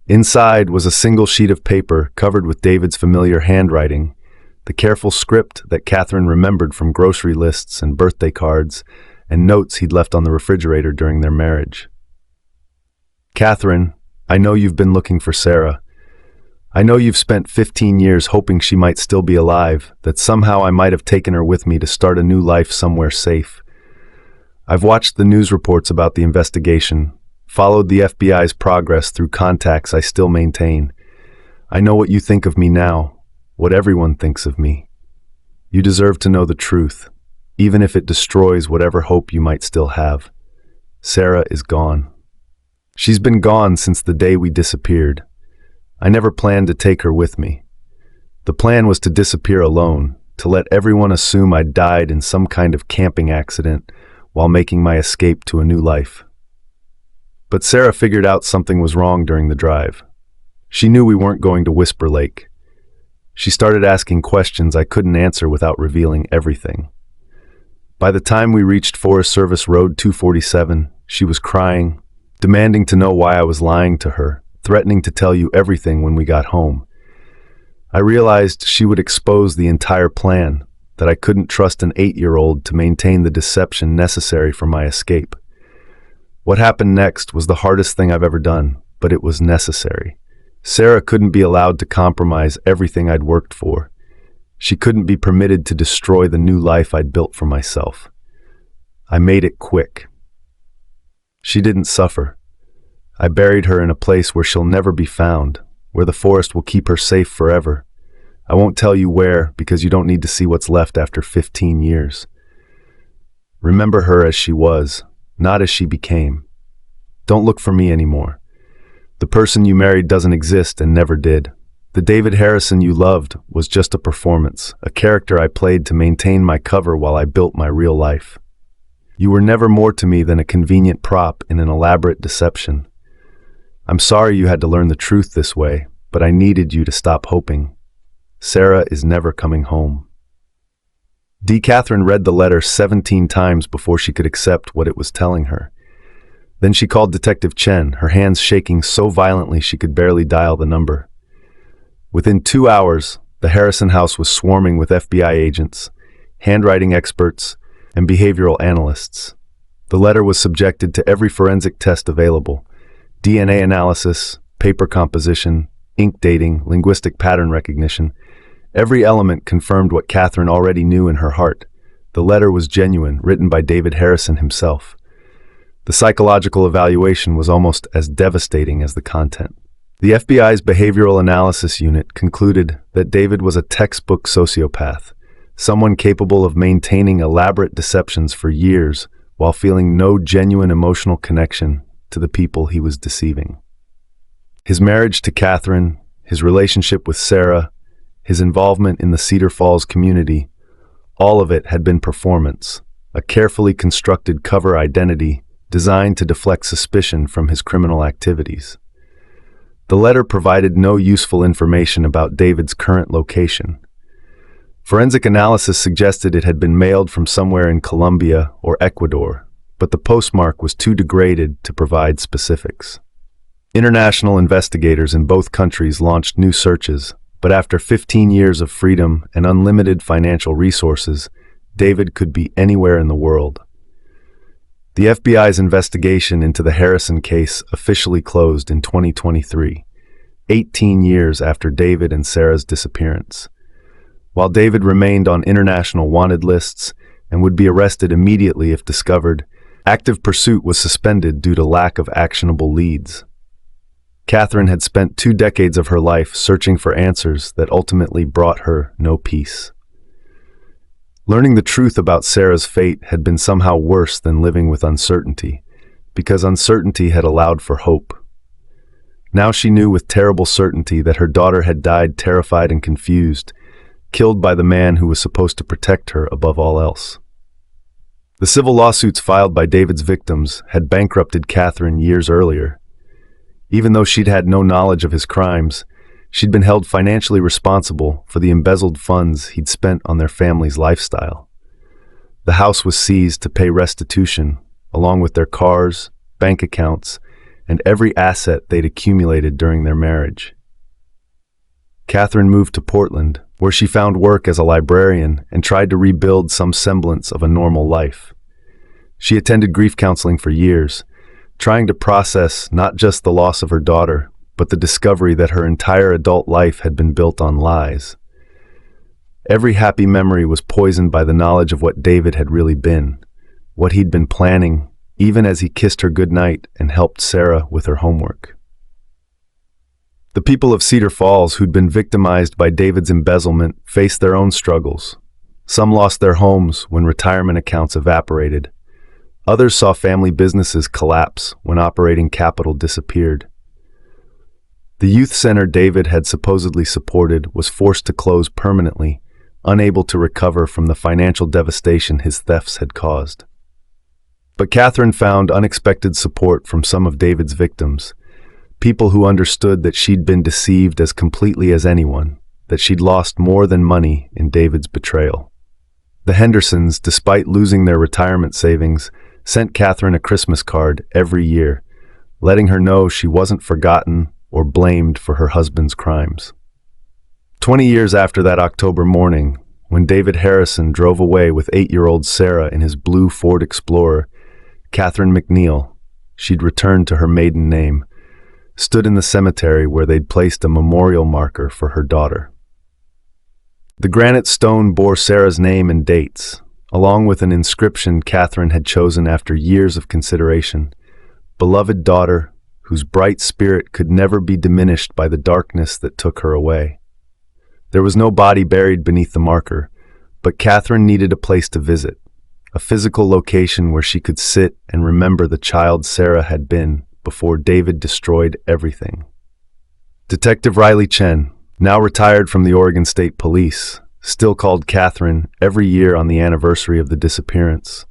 Inside was a single sheet of paper covered with David's familiar handwriting, the careful script that Catherine remembered from grocery lists and birthday cards, and notes he'd left on the refrigerator during their marriage. Catherine, I know you've been looking for Sarah. I know you've spent 15 years hoping she might still be alive, that somehow I might have taken her with me to start a new life somewhere safe. I've watched the news reports about the investigation, followed the FBI's progress through contacts I still maintain. I know what you think of me now, what everyone thinks of me. You deserve to know the truth, even if it destroys whatever hope you might still have. Sarah is gone. She's been gone since the day we disappeared. I never planned to take her with me. The plan was to disappear alone, to let everyone assume I'd died in some kind of camping accident while making my escape to a new life. But Sarah figured out something was wrong during the drive. She knew we weren't going to Whisper Lake. She started asking questions I couldn't answer without revealing everything. By the time we reached Forest Service Road 247, she was crying, demanding to know why I was lying to her, threatening to tell you everything when we got home. I realized she would expose the entire plan, that I couldn't trust an 8-year-old to maintain the deception necessary for my escape. What happened next was the hardest thing I've ever done, but it was necessary. Sarah couldn't be allowed to compromise everything I'd worked for. She couldn't be permitted to destroy the new life I'd built for myself. I made it quick. She didn't suffer. I buried her in a place where she'll never be found, where the forest will keep her safe forever. I won't tell you where, because you don't need to see what's left after 15 years. Remember her as she was, not as she became. Don't look for me anymore. The person you married doesn't exist and never did. The David Harrison you loved was just a performance, a character I played to maintain my cover while I built my real life. You were never more to me than a convenient prop in an elaborate deception. I'm sorry you had to learn the truth this way, but I needed you to stop hoping. Sarah is never coming home. Catherine read the letter 17 times before she could accept what it was telling her. Then she called Detective Chen, her hands shaking so violently she could barely dial the number. Within 2 hours, the Harrison house was swarming with FBI agents, handwriting experts, and behavioral analysts. The letter was subjected to every forensic test available: DNA analysis, paper composition, ink dating, linguistic pattern recognition. Every element confirmed what Catherine already knew in her heart. The letter was genuine, written by David Harrison himself. The psychological evaluation was almost as devastating as the content. The FBI's Behavioral Analysis Unit concluded that David was a textbook sociopath, someone capable of maintaining elaborate deceptions for years while feeling no genuine emotional connection to the people he was deceiving. His marriage to Catherine, his relationship with Sarah, his involvement in the Cedar Falls community, all of it had been performance, a carefully constructed cover identity designed to deflect suspicion from his criminal activities. The letter provided no useful information about David's current location. Forensic analysis suggested it had been mailed from somewhere in Colombia or Ecuador, but the postmark was too degraded to provide specifics. International investigators in both countries launched new searches, but after 15 years of freedom and unlimited financial resources, David could be anywhere in the world. The FBI's investigation into the Harrison case officially closed in 2023, 18 years after David and Sarah's disappearance. While David remained on international wanted lists and would be arrested immediately if discovered, active pursuit was suspended due to lack of actionable leads. Catherine had spent 2 decades of her life searching for answers that ultimately brought her no peace. Learning the truth about Sarah's fate had been somehow worse than living with uncertainty, because uncertainty had allowed for hope. Now she knew with terrible certainty that her daughter had died terrified and confused, killed by the man who was supposed to protect her above all else. The civil lawsuits filed by David's victims had bankrupted Catherine years earlier. Even though she'd had no knowledge of his crimes, she'd been held financially responsible for the embezzled funds he'd spent on their family's lifestyle. The house was seized to pay restitution, along with their cars, bank accounts, and every asset they'd accumulated during their marriage. Catherine moved to Portland, where she found work as a librarian and tried to rebuild some semblance of a normal life. She attended grief counseling for years, trying to process not just the loss of her daughter, but the discovery that her entire adult life had been built on lies. Every happy memory was poisoned by the knowledge of what David had really been, what he'd been planning, even as he kissed her goodnight and helped Sarah with her homework. The people of Cedar Falls who'd been victimized by David's embezzlement faced their own struggles. Some lost their homes when retirement accounts evaporated. Others saw family businesses collapse when operating capital disappeared. The youth center David had supposedly supported was forced to close permanently, unable to recover from the financial devastation his thefts had caused. But Catherine found unexpected support from some of David's victims, people who understood that she'd been deceived as completely as anyone, that she'd lost more than money in David's betrayal. The Hendersons, despite losing their retirement savings, sent Catherine a Christmas card every year, letting her know she wasn't forgotten or blamed for her husband's crimes. 20 years after that October morning, when David Harrison drove away with 8-year-old Sarah in his blue Ford Explorer, Catherine McNeil, she'd returned to her maiden name, stood in the cemetery where they'd placed a memorial marker for her daughter. The granite stone bore Sarah's name and dates, along with an inscription Catherine had chosen after years of consideration. Beloved daughter, whose bright spirit could never be diminished by the darkness that took her away. There was no body buried beneath the marker, but Catherine needed a place to visit, a physical location where she could sit and remember the child Sarah had been before David destroyed everything. Detective Riley Chen, now retired from the Oregon State Police, still called Catherine every year on the anniversary of the disappearance.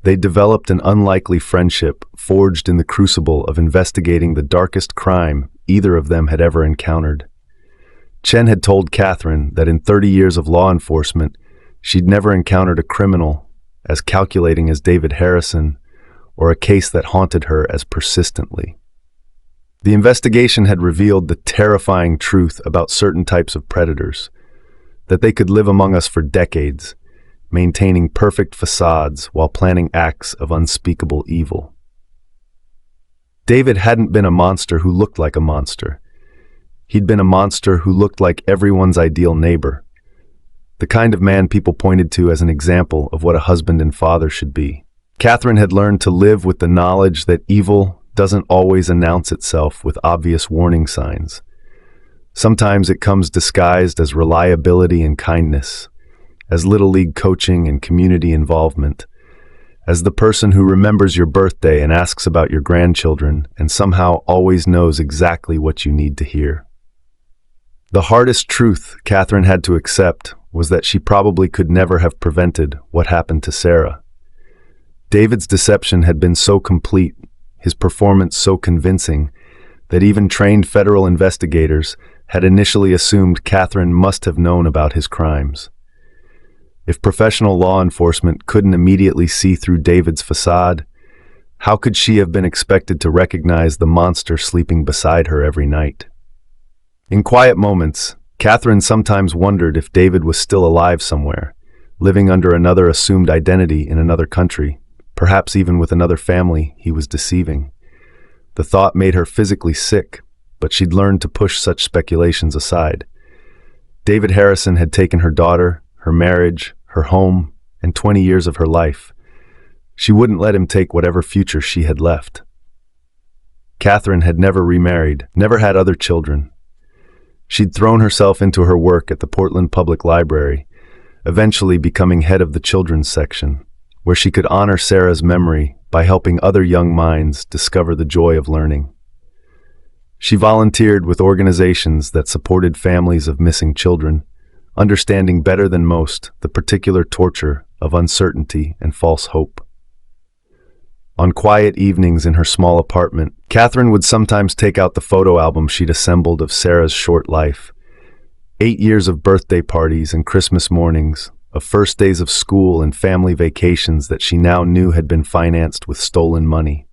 They developed an unlikely friendship forged in the crucible of investigating the darkest crime either of them had ever encountered. Chen had told Catherine that in 30 years of law enforcement, she'd never encountered a criminal as calculating as David Harrison or a case that haunted her as persistently. The investigation had revealed the terrifying truth about certain types of predators, that they could live among us for decades, maintaining perfect facades while planning acts of unspeakable evil. David hadn't been a monster who looked like a monster. He'd been a monster who looked like everyone's ideal neighbor, the kind of man people pointed to as an example of what a husband and father should be. Catherine had learned to live with the knowledge that evil doesn't always announce itself with obvious warning signs. Sometimes it comes disguised as reliability and kindness, as little league coaching and community involvement, as the person who remembers your birthday and asks about your grandchildren and somehow always knows exactly what you need to hear. The hardest truth Catherine had to accept was that she probably could never have prevented what happened to Sarah. David's deception had been so complete, his performance so convincing, that even trained federal investigators had initially assumed Catherine must have known about his crimes. If professional law enforcement couldn't immediately see through David's facade, how could she have been expected to recognize the monster sleeping beside her every night? In quiet moments, Catherine sometimes wondered if David was still alive somewhere, living under another assumed identity in another country, perhaps even with another family he was deceiving. The thought made her physically sick, but she'd learned to push such speculations aside. David Harrison had taken her daughter, her marriage, her home, and 20 years of her life. She wouldn't let him take whatever future she had left. Catherine had never remarried, never had other children. She'd thrown herself into her work at the Portland Public Library, eventually becoming head of the children's section, where she could honor Sarah's memory by helping other young minds discover the joy of learning. She volunteered with organizations that supported families of missing children, understanding better than most the particular torture of uncertainty and false hope. On quiet evenings in her small apartment, Catherine would sometimes take out the photo album she'd assembled of Sarah's short life. 8 years of birthday parties and Christmas mornings, of first days of school and family vacations that she now knew had been financed with stolen money.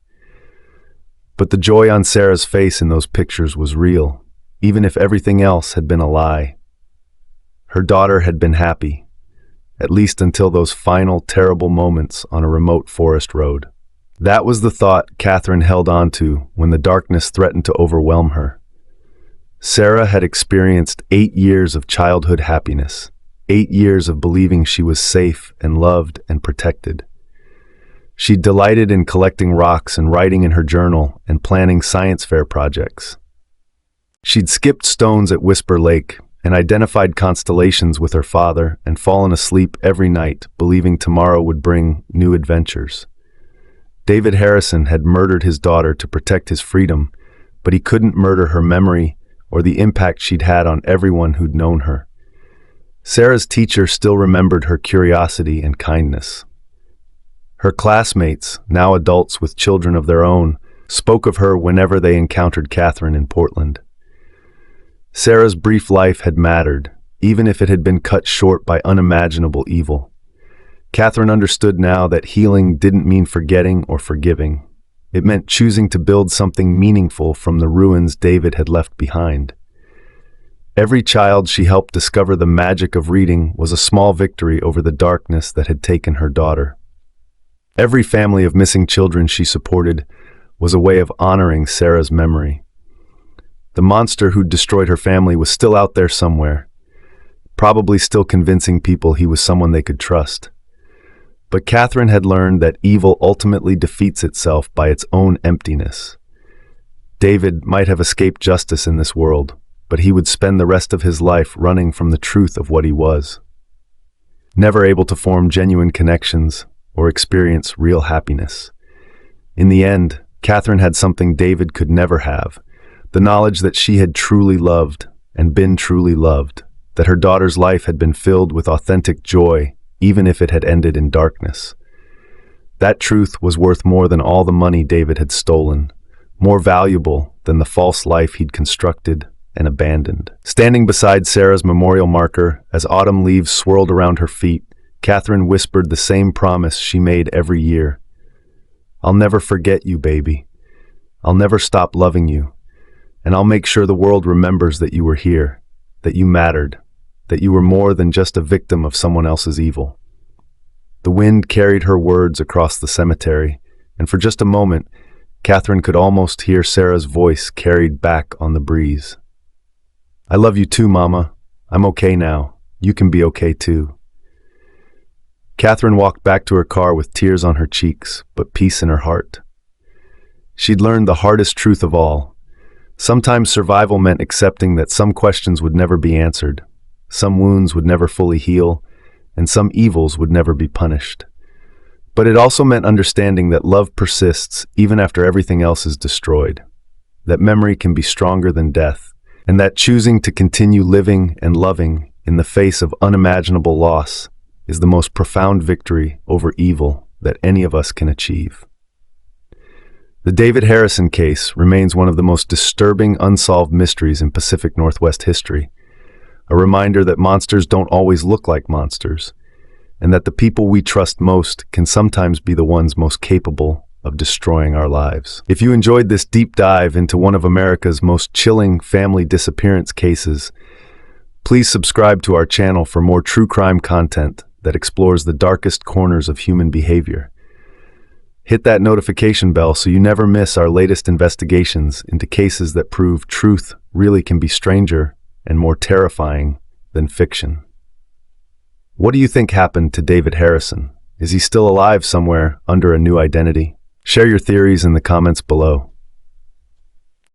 But the joy on Sarah's face in those pictures was real, even if everything else had been a lie. Her daughter had been happy, at least until those final terrible moments on a remote forest road. That was the thought Catherine held on to when the darkness threatened to overwhelm her. Sarah had experienced 8 years of childhood happiness, 8 years of believing she was safe and loved and protected. She delighted in collecting rocks and writing in her journal and planning science fair projects. She'd skipped stones at Whisper Lake and identified constellations with her father and fallen asleep every night, believing tomorrow would bring new adventures. David Harrison had murdered his daughter to protect his freedom, but he couldn't murder her memory or the impact she'd had on everyone who'd known her. Sarah's teacher still remembered her curiosity and kindness. Her classmates, now adults with children of their own, spoke of her whenever they encountered Catherine in Portland. Sarah's brief life had mattered, even if it had been cut short by unimaginable evil. Catherine understood now that healing didn't mean forgetting or forgiving. It meant choosing to build something meaningful from the ruins David had left behind. Every child she helped discover the magic of reading was a small victory over the darkness that had taken her daughter. Every family of missing children she supported was a way of honoring Sarah's memory. The monster who'd destroyed her family was still out there somewhere, probably still convincing people he was someone they could trust. But Catherine had learned that evil ultimately defeats itself by its own emptiness. David might have escaped justice in this world, but he would spend the rest of his life running from the truth of what he was. Never able to form genuine connections or experience real happiness. In the end, Catherine had something David could never have, the knowledge that she had truly loved and been truly loved, that her daughter's life had been filled with authentic joy, even if it had ended in darkness. That truth was worth more than all the money David had stolen, more valuable than the false life he'd constructed and abandoned. Standing beside Sarah's memorial marker, as autumn leaves swirled around her feet, Catherine whispered the same promise she made every year. "I'll never forget you, baby. I'll never stop loving you. And I'll make sure the world remembers that you were here, that you mattered, that you were more than just a victim of someone else's evil." The wind carried her words across the cemetery, and for just a moment, Catherine could almost hear Sarah's voice carried back on the breeze. "I love you too, Mama. I'm okay now. You can be okay too." Catherine walked back to her car with tears on her cheeks, but peace in her heart. She'd learned the hardest truth of all. Sometimes survival meant accepting that some questions would never be answered, some wounds would never fully heal, and some evils would never be punished. But it also meant understanding that love persists even after everything else is destroyed, that memory can be stronger than death, and that choosing to continue living and loving in the face of unimaginable loss is the most profound victory over evil that any of us can achieve. The David Harrison case remains one of the most disturbing unsolved mysteries in Pacific Northwest history, a reminder that monsters don't always look like monsters, and that the people we trust most can sometimes be the ones most capable of destroying our lives. If you enjoyed this deep dive into one of America's most chilling family disappearance cases, please subscribe to our channel for more true crime content that explores the darkest corners of human behavior. Hit that notification bell so you never miss our latest investigations into cases that prove truth really can be stranger and more terrifying than fiction. What do you think happened to David Harrison? Is he still alive somewhere under a new identity? Share your theories in the comments below.